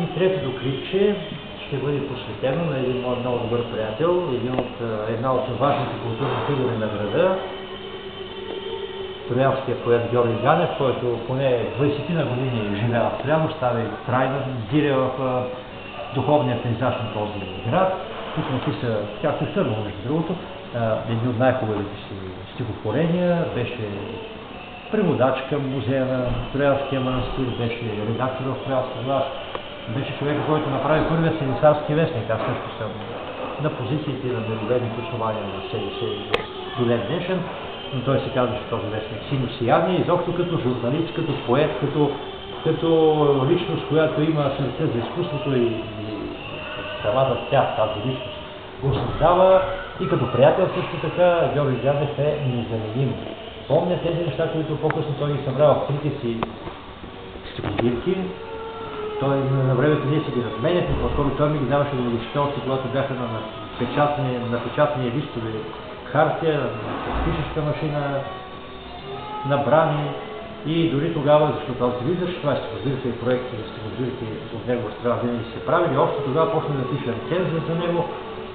И третото клипче ще бъде посветено на един мой много добър приятел, една от важните културни фигури на града, троянския поет Георги Ганев, който поне 20 на години живея в Троян, остави трайна диря в духовния пейзаж на този град. Тук написа, както и Сърбо, между другото, едни от най-хубавите си стихотворения, беше преводач към музея на Троянския манастир, беше редактор в Троянска глас, беше човек, който направи първия селисарски вестник. Аз също съм на позициите на мироведните основания на СДС до ден днешен, но той се казваше този вестник Синьо сияние, изобщо като журналист, като поет, като личност, която има сърце за изкуството и самата тя, тази личност, го създава и като приятел също така Георги Ганев е незаменим. Помня тези неща, които по-късно той ги събрава в трите си стихотворки. Той на времето ние си ги разменяхме, по-скоро той ми ги даваше да ги чета още когато бяха на печатни листове, хартия, пишеща машина, набрани и дори тогава, защото аз виждаш, това е стихотворка и проекти за стихотворки от негова страна винаги се правили, още тогава почна да пише рецензия за него,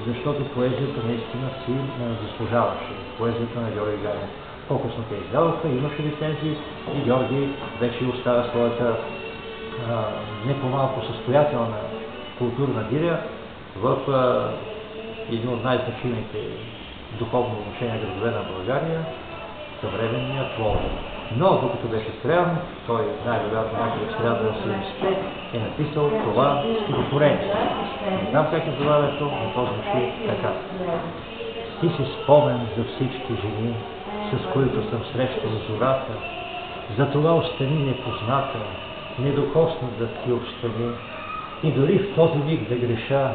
защото поезията наистина си заслужаваше. Поезията на Георги Ганев. По-късно те издаваха, имаше лицензии и Георги вече оставя своята не по-малко състоятелна културна диря в един от най-значимите духовно отношения градове на България, съвременния Пловдив. Но докато беше Троян, той най-вероятно някъде в 1970 е написал това стихотворение. Не знам как е заглавието, но то звучи така. Ти си спомен за всички жени, с които съм срещал зората, затова остани непозната, недокосна да ти общани. И дори в този миг да греша,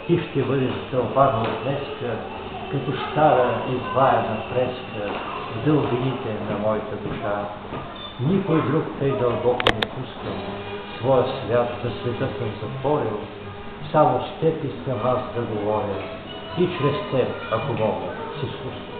ти ще бъдеш стълбана от днеска, като стара изваяна фреска в дълбините на моята душа. Никой друг тъй дълбоко не пускам, своя свят за света съм затворил, само с теб искам аз да говоря и чрез теб, ако мога, си спускам.